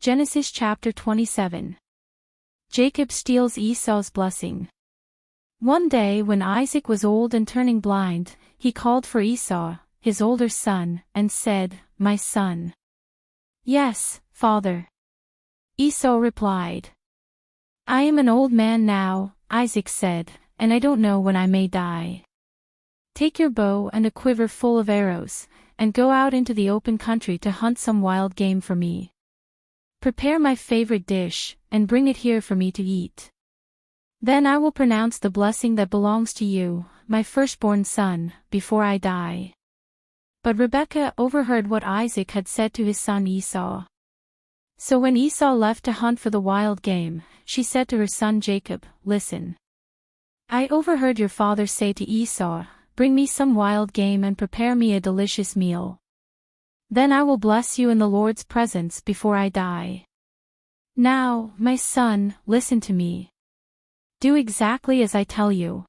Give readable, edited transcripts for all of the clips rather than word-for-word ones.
Genesis chapter 27. Jacob steals Esau's blessing. One day when Isaac was old and turning blind, he called for Esau, his older son, and said, "My son." "Yes, father." Esau replied. "I am an old man now," Isaac said, "and I don't know when I may die. Take your bow and a quiver full of arrows, and go out into the open country to hunt some wild game for me. Prepare my favorite dish, and bring it here for me to eat. Then I will pronounce the blessing that belongs to you, my firstborn son, before I die." But Rebekah overheard what Isaac had said to his son Esau. So when Esau left to hunt for the wild game, she said to her son Jacob, "Listen. I overheard your father say to Esau, 'Bring me some wild game and prepare me a delicious meal. Then I will bless you in the Lord's presence before I die.' Now, my son, listen to me. Do exactly as I tell you.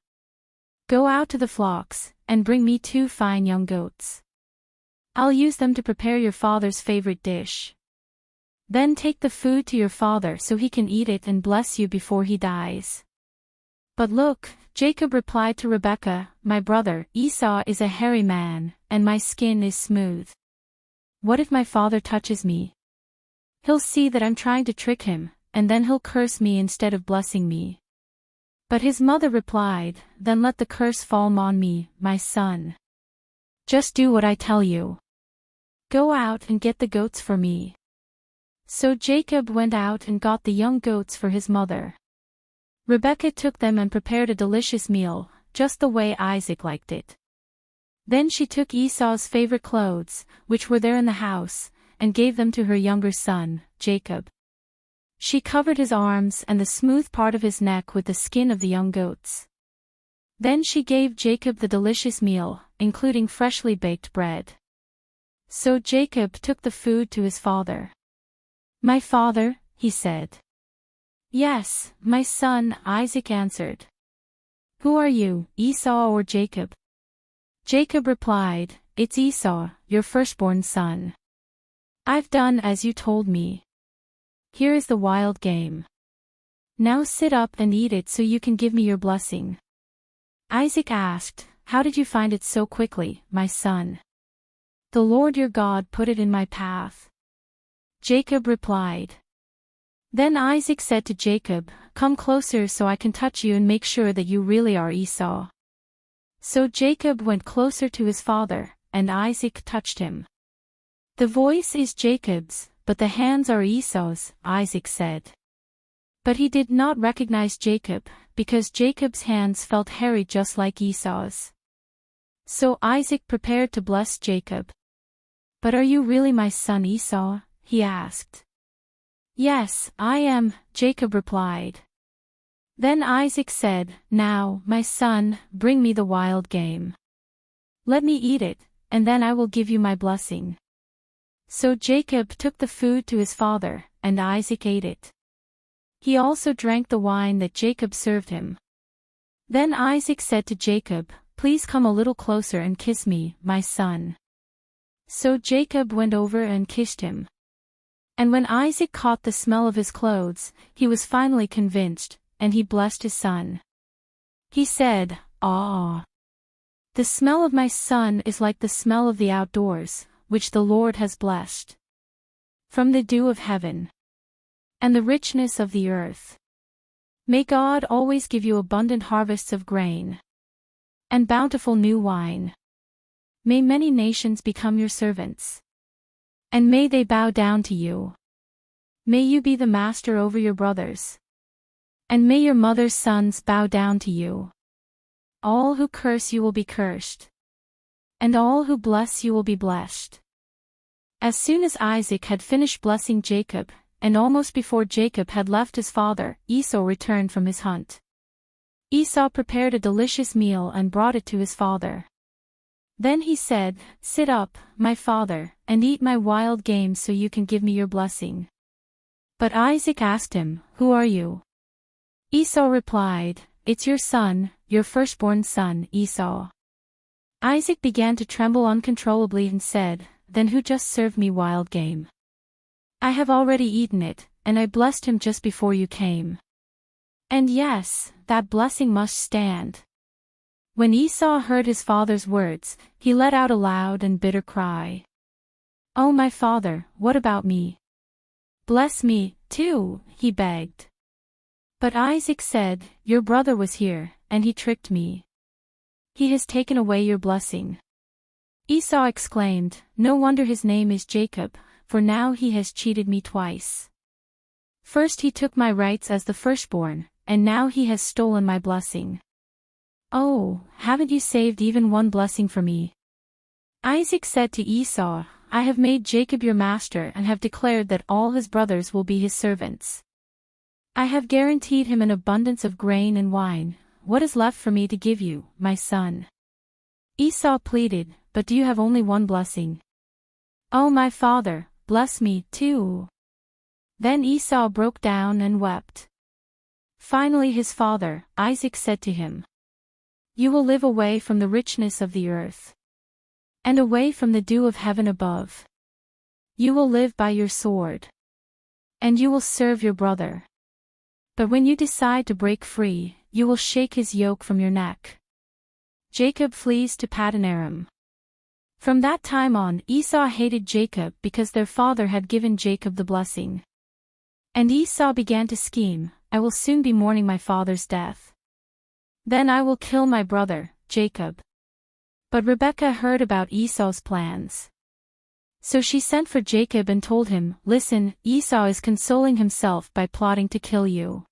Go out to the flocks, and bring me 2 fine young goats. I'll use them to prepare your father's favorite dish. Then take the food to your father so he can eat it and bless you before he dies." "But look," Jacob replied to Rebekah, "my brother, Esau is a hairy man, and my skin is smooth. What if my father touches me? He'll see that I'm trying to trick him, and then he'll curse me instead of blessing me." But his mother replied, "Then let the curse fall on me, my son. Just do what I tell you. Go out and get the goats for me." So Jacob went out and got the young goats for his mother. Rebekah took them and prepared a delicious meal, just the way Isaac liked it. Then she took Esau's favorite clothes, which were there in the house, and gave them to her younger son, Jacob. She covered his arms and the smooth part of his neck with the skin of the young goats. Then she gave Jacob the delicious meal, including freshly baked bread. So Jacob took the food to his father. "My father," he said. "Yes, my son," Isaac answered. "Who are you, Esau or Jacob?" Jacob replied, "It's Esau, your firstborn son. I've done as you told me. Here is the wild game. Now sit up and eat it so you can give me your blessing." Isaac asked, "How did you find it so quickly, my son?" "The Lord your God put it in my path." Jacob replied. Then Isaac said to Jacob, "Come closer so I can touch you and make sure that you really are Esau." So Jacob went closer to his father, and Isaac touched him. "The voice is Jacob's, but the hands are Esau's," Isaac said. But he did not recognize Jacob, because Jacob's hands felt hairy just like Esau's. So Isaac prepared to bless Jacob. "But are you really my son Esau?" he asked. "Yes, I am," Jacob replied. Then Isaac said, "Now, my son, bring me the wild game. Let me eat it, and then I will give you my blessing." So Jacob took the food to his father, and Isaac ate it. He also drank the wine that Jacob served him. Then Isaac said to Jacob, "Please come a little closer and kiss me, my son." So Jacob went over and kissed him. And when Isaac caught the smell of his clothes, he was finally convinced, and he blessed his son. He said, "Ah! The smell of my son is like the smell of the outdoors, which the Lord has blessed. From the dew of heaven and the richness of the earth. May God always give you abundant harvests of grain and bountiful new wine. May many nations become your servants. And may they bow down to you. May you be the master over your brothers. And may your mother's sons bow down to you. All who curse you will be cursed. And all who bless you will be blessed." As soon as Isaac had finished blessing Jacob, and almost before Jacob had left his father, Esau returned from his hunt. Esau prepared a delicious meal and brought it to his father. Then he said, "Sit up, my father, and eat my wild game so you can give me your blessing." But Isaac asked him, "Who are you?" Esau replied, "It's your son, your firstborn son, Esau." Isaac began to tremble uncontrollably and said, "Then who just served me wild game?" I have already eaten it, and I blessed him just before you came. And yes, that blessing must stand." When Esau heard his father's words, he let out a loud and bitter cry. "Oh my father, what about me? Bless me, too," he begged. But Isaac said, "Your brother was here, and he tricked me. He has taken away your blessing." Esau exclaimed, "No wonder his name is Jacob, for now he has cheated me twice. First he took my rights as the firstborn, and now he has stolen my blessing. Oh, haven't you saved even one blessing for me?" Isaac said to Esau, "I have made Jacob your master and have declared that all his brothers will be his servants. I have guaranteed him an abundance of grain and wine. What is left for me to give you, my son?" Esau pleaded, "But do you have only one blessing? Oh my father, bless me, too." Then Esau broke down and wept. Finally his father, Isaac, said to him, "You will live away from the richness of the earth, and away from the dew of heaven above. You will live by your sword, and you will serve your brother. But when you decide to break free, you will shake his yoke from your neck." Jacob flees to Paddan Aram. From that time on, Esau hated Jacob because their father had given Jacob the blessing. And Esau began to scheme, "I will soon be mourning my father's death. Then I will kill my brother, Jacob." But Rebekah heard about Esau's plans. So she sent for Jacob and told him, "Listen, Esau is consoling himself by plotting to kill you.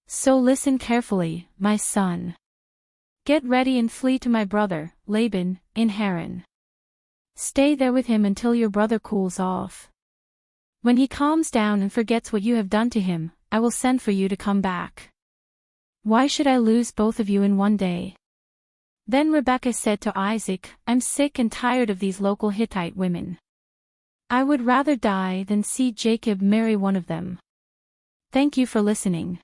So listen carefully, my son. Get ready and flee to my brother, Laban, in Haran. Stay there with him until your brother cools off. When he calms down and forgets what you have done to him, I will send for you to come back. Why should I lose both of you in one day?" Then Rebekah said to Isaac, "I'm sick and tired of these local Hittite women. I would rather die than see Jacob marry one of them." Thank you for listening.